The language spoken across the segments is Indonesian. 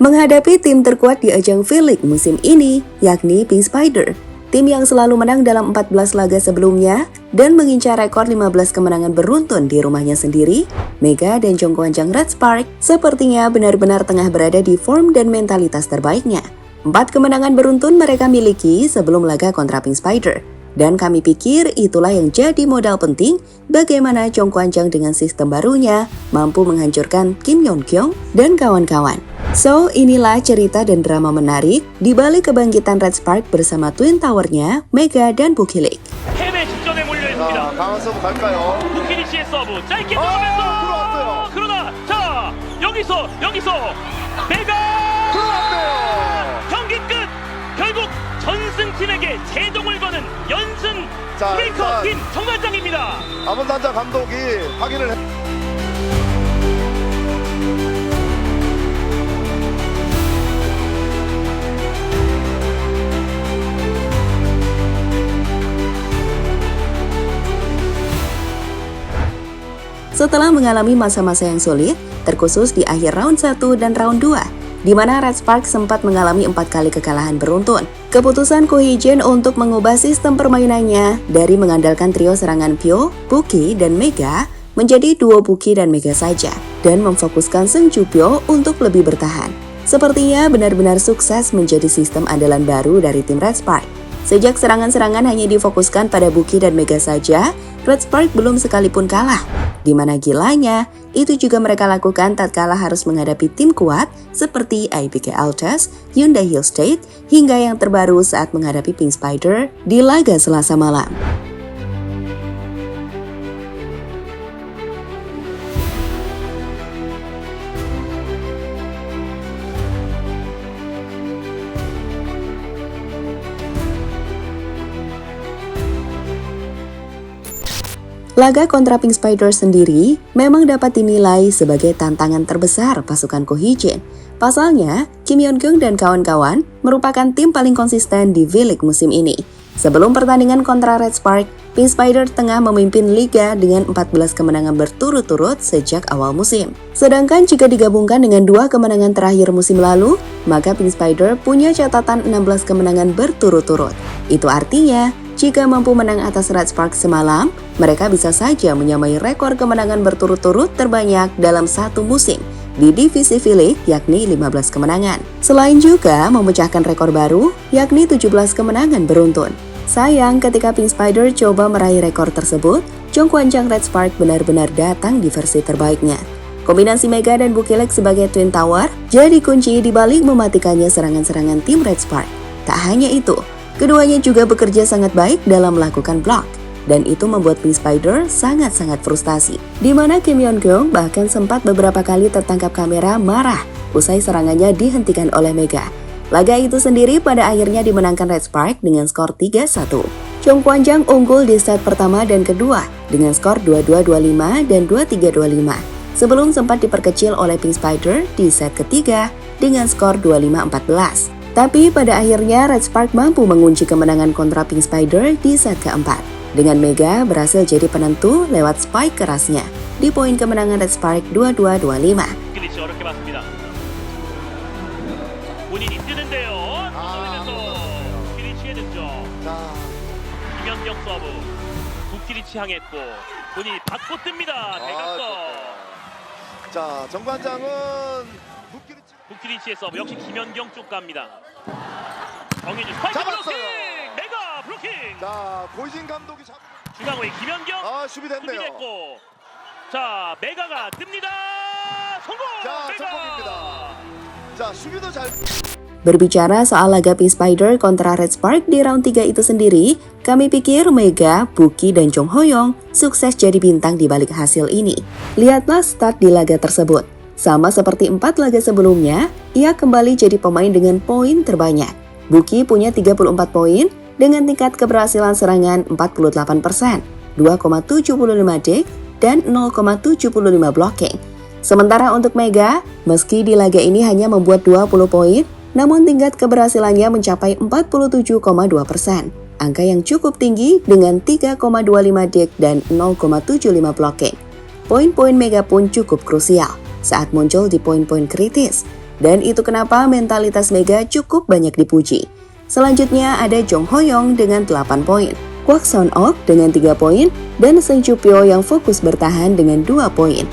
menghadapi tim terkuat di ajang V-League musim ini, yakni Pink Spider. Tim yang selalu menang dalam 14 laga sebelumnya dan mengincar rekor 15 kemenangan beruntun di rumahnya sendiri, Mega dan Jongkwansjang Red Spark sepertinya benar-benar tengah berada di form dan mentalitas terbaiknya. 4 kemenangan beruntun mereka miliki sebelum laga kontra Pink Spider. Dan kami pikir itulah yang jadi modal penting bagaimana Jongkwansjang dengan sistem barunya mampu menghancurkan Kim Yeon-kyung dan kawan-kawan. So, inilah cerita dan drama menarik di balik kebangkitan Red Spark bersama Twin Tower-nya, Mega dan Bukilik. 패배 직전에 몰려 있습니다. 강한 서브 갈까요? 부키리치의 서브 짧게 들어가면서 들어왔어요. 그러나 자 여기서 메가 들어왔네요. 경기 끝. 결국 전승팀에게 제동을 거는 연승 자, 브레이커 팀 정관장입니다. 아몬단자 감독이 확인을 했... Setelah mengalami masa-masa yang sulit, terkhusus di akhir round 1 dan round 2, di mana Red Spark sempat mengalami 4 kali kekalahan beruntun. Keputusan Ko Hee-jin untuk mengubah sistem permainannya dari mengandalkan trio serangan Pyo, Buki, dan Mega menjadi duo Buki dan Mega saja, dan memfokuskan Seung Ju Pyo untuk lebih bertahan. Sepertinya benar-benar sukses menjadi sistem andalan baru dari tim Red Spark. Sejak serangan-serangan hanya difokuskan pada Buki dan Mega saja, Red Spark belum sekalipun kalah. Di mana gilanya, itu juga mereka lakukan tatkala harus menghadapi tim kuat seperti IBK Altus, Hyundai Hill State, hingga yang terbaru saat menghadapi Pink Spider di laga Selasa malam. Laga kontra Pink Spider sendiri memang dapat dinilai sebagai tantangan terbesar pasukan Ko Hee-jin. Pasalnya, Kim Yeon-kyung dan kawan-kawan merupakan tim paling konsisten di V-League musim ini. Sebelum pertandingan kontra Red Spark, Pink Spider tengah memimpin liga dengan 14 kemenangan berturut-turut sejak awal musim. Sedangkan jika digabungkan dengan 2 kemenangan terakhir musim lalu, maka Pink Spider punya catatan 16 kemenangan berturut-turut. Itu artinya, jika mampu menang atas Red Spark semalam, mereka bisa saja menyamai rekor kemenangan berturut-turut terbanyak dalam satu musim di divisi V-League, yakni 15 kemenangan. Selain juga memecahkan rekor baru, yakni 17 kemenangan beruntun. Sayang ketika Pink Spider coba meraih rekor tersebut, Jongkwansjang Red Spark benar-benar datang di versi terbaiknya. Kombinasi Mega dan Bukilik sebagai Twin Tower jadi kunci di balik mematikannya serangan-serangan tim Red Spark. Tak hanya itu, keduanya juga bekerja sangat baik dalam melakukan block, dan itu membuat Pink Spider sangat-sangat frustasi. Di mana Kim Yeon-kyung bahkan sempat beberapa kali tertangkap kamera marah usai serangannya dihentikan oleh Mega. Laga itu sendiri pada akhirnya dimenangkan Red Spark dengan skor 3-1. Jongkwansjang unggul di set pertama dan kedua dengan skor 22-25 dan 23-25. Sebelum sempat diperkecil oleh Pink Spider di set ketiga dengan skor 25-14. Tapi pada akhirnya Red Spark mampu mengunci kemenangan kontra Pink Spider di set keempat. Dengan Mega berhasil jadi penentu lewat spike kerasnya di poin kemenangan Red Spark 22-25. 부키리치 어렵게 맞습니다. 본인이 뛰는데요. 쫓아내면서 부키리치의 득점. 김연경 서브. 부키리치 향했고 본인이 받고 뜹니다. 대각선. 자, 정관장은 부키리치의 서브 역시 김연경 쪽 갑니다. 정해준 스파이크 잡았어요. 블로킹! 메가 블로킹! 자, 고이진 감독이 중앙의 김연경 수비됐네요. 수비됐고 자, 메가가 뜹니다. 성공! 자, 메가! 성공입니다. 자, 수비도 잘... Berbicara soal laga Pink Spider kontra Red Spark di round 3 itu sendiri, kami pikir Mega, Buki, dan Jong Ho-young sukses jadi bintang di balik hasil ini. Lihatlah start di laga tersebut. Sama seperti 4 laga sebelumnya, ia kembali jadi pemain dengan poin terbanyak. Buki punya 34 poin dengan tingkat keberhasilan serangan 48%, 2,75 dek, dan 0,75 blocking. Sementara untuk Mega, meski di laga ini hanya membuat 20 poin, namun tingkat keberhasilannya mencapai 47,2%. Angka yang cukup tinggi dengan 3,25 dek dan 0,75 blocking. Poin-poin Mega pun cukup krusial saat muncul di poin-poin kritis. Dan itu kenapa mentalitas Mega cukup banyak dipuji. Selanjutnya ada Jong Hoyong dengan 8 poin, Kwak Son-ok dengan 3 poin, dan Seng Chu-pyo yang fokus bertahan dengan 2 poin.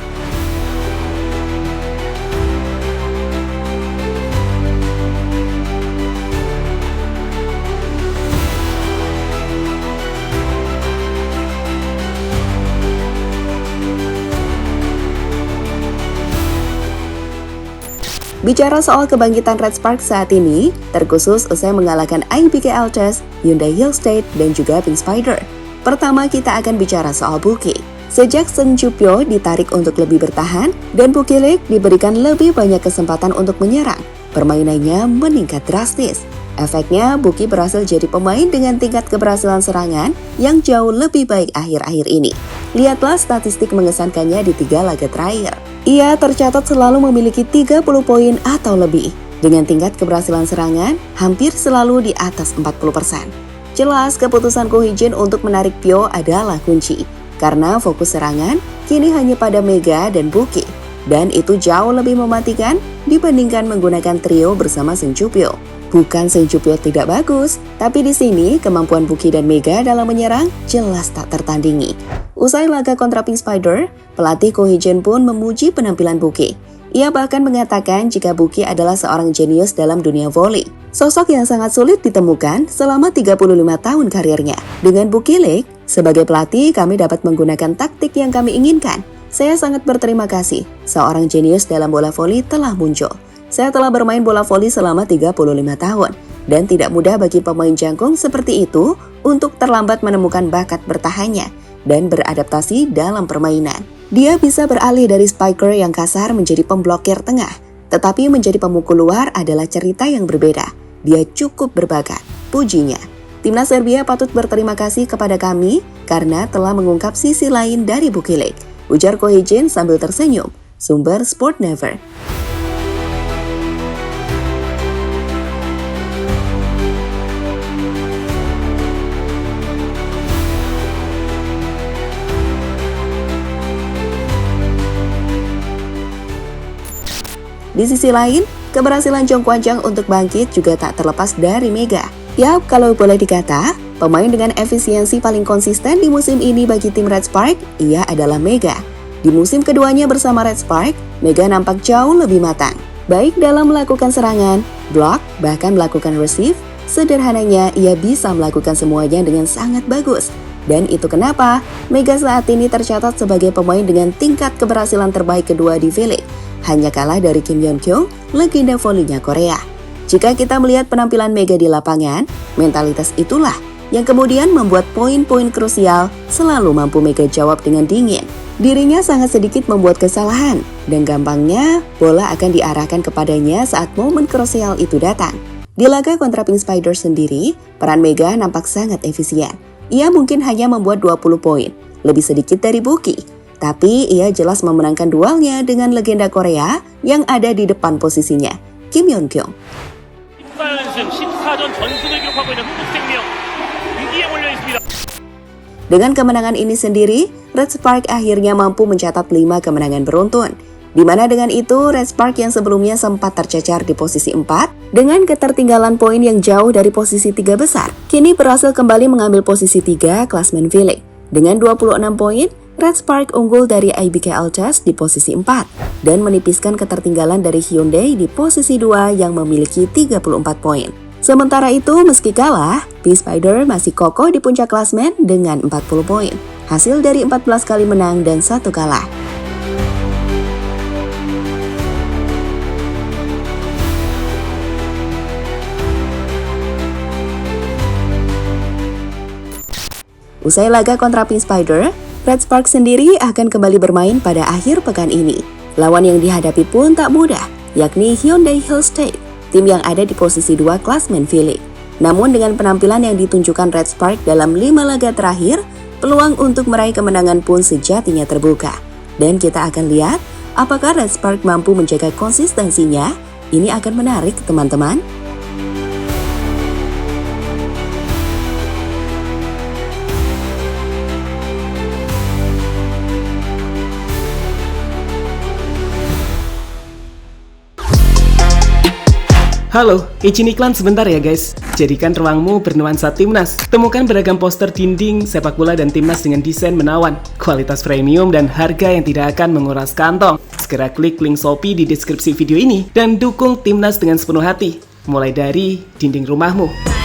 Bicara soal kebangkitan Red Spark saat ini, terkhusus usai mengalahkan IBK Altes, Hyundai Hill State, dan juga Pink Spider. Pertama kita akan bicara soal Buki. Sejak Seng Chu-pyo ditarik untuk lebih bertahan, dan Buki Lee diberikan lebih banyak kesempatan untuk menyerang, permainannya meningkat drastis. Efeknya, Buki berhasil jadi pemain dengan tingkat keberhasilan serangan yang jauh lebih baik akhir-akhir ini. Lihatlah statistik mengesankannya di 3 laga terakhir. Ia tercatat selalu memiliki 30 poin atau lebih, dengan tingkat keberhasilan serangan hampir selalu di atas 40%. Jelas keputusan Ko Hee-jin untuk menarik Pyo adalah kunci, karena fokus serangan kini hanya pada Mega dan Buki, dan itu jauh lebih mematikan dibandingkan menggunakan trio bersama Seng Chu-pyo. Bukan Seng Chu-pyo tidak bagus, tapi di sini kemampuan Buki dan Mega dalam menyerang jelas tak tertandingi. Usai laga kontra Pink Spider, pelatih Ko Hee-jin pun memuji penampilan Buki. Ia bahkan mengatakan jika Buki adalah seorang jenius dalam dunia voli. Sosok yang sangat sulit ditemukan selama 35 tahun karirnya. Dengan Buki Lee, sebagai pelatih kami dapat menggunakan taktik yang kami inginkan. Saya sangat berterima kasih, seorang jenius dalam bola voli telah muncul. Saya telah bermain bola voli selama 35 tahun, dan tidak mudah bagi pemain jangkung seperti itu untuk terlambat menemukan bakat bertahannya dan beradaptasi dalam permainan. Dia bisa beralih dari spiker yang kasar menjadi pemblokir tengah, tetapi menjadi pemukul luar adalah cerita yang berbeda. Dia cukup berbakat, pujinya. Timnas Serbia patut berterima kasih kepada kami karena telah mengungkap sisi lain dari Buki Lee, ujar Ko Hee-jin sambil tersenyum. Sumber Sport Never. Di sisi lain, keberhasilan Jong Kwan-jang untuk bangkit juga tak terlepas dari Mega. Yap, kalau boleh dikata, pemain dengan efisiensi paling konsisten di musim ini bagi tim Red Spark, ia adalah Mega. Di musim keduanya bersama Red Spark, Mega nampak jauh lebih matang. Baik dalam melakukan serangan, block, bahkan melakukan receive, sederhananya ia bisa melakukan semuanya dengan sangat bagus. Dan itu kenapa Mega saat ini tercatat sebagai pemain dengan tingkat keberhasilan terbaik kedua di V-League. Hanya kalah dari Kim Yeon-kyung, legenda volinya Korea. Jika kita melihat penampilan Mega di lapangan, mentalitas itulah yang kemudian membuat poin-poin krusial selalu mampu Mega jawab dengan dingin. Dirinya sangat sedikit membuat kesalahan, dan gampangnya bola akan diarahkan kepadanya saat momen krusial itu datang. Di laga kontra Pink Spider sendiri, peran Mega nampak sangat efisien. Ia mungkin hanya membuat 20 poin, lebih sedikit dari Buki. Tapi ia jelas memenangkan dualnya dengan legenda Korea yang ada di depan posisinya, Kim Yeon-kyung. 14연승 14전 전승을 기록하고 있는 흥국생명 위기에 몰려 있습니다. Dengan kemenangan ini sendiri, Red Spark akhirnya mampu mencatat 5 kemenangan beruntun. Di mana dengan itu, Red Spark yang sebelumnya sempat tercecer di posisi 4, dengan ketertinggalan poin yang jauh dari posisi 3 besar, kini berhasil kembali mengambil posisi 3 klasmen V-League. Dengan 26 poin, Red Spark unggul dari IBK Altes di posisi 4 dan menipiskan ketertinggalan dari Hyundai di posisi 2 yang memiliki 34 poin. Sementara itu, meski kalah, Pink Spider masih kokoh di puncak klasmen dengan 40 poin. Hasil dari 14 kali menang dan 1 kalah. Usai laga kontra Pink Spider, Red Spark sendiri akan kembali bermain pada akhir pekan ini. Lawan yang dihadapi pun tak mudah, yakni Hyundai Hill State, tim yang ada di posisi 2 klasmen V-League. Namun dengan penampilan yang ditunjukkan Red Spark dalam 5 laga terakhir, peluang untuk meraih kemenangan pun sejatinya terbuka. Dan kita akan lihat apakah Red Spark mampu menjaga konsistensinya. Ini akan menarik teman-teman. Halo, izin iklan sebentar ya guys. Jadikan ruangmu bernuansa timnas. Temukan beragam poster dinding, sepak bola dan timnas dengan desain menawan, kualitas premium dan harga yang tidak akan menguras kantong. Segera klik link Shopee di deskripsi video ini dan dukung timnas dengan sepenuh hati. Mulai dari dinding rumahmu.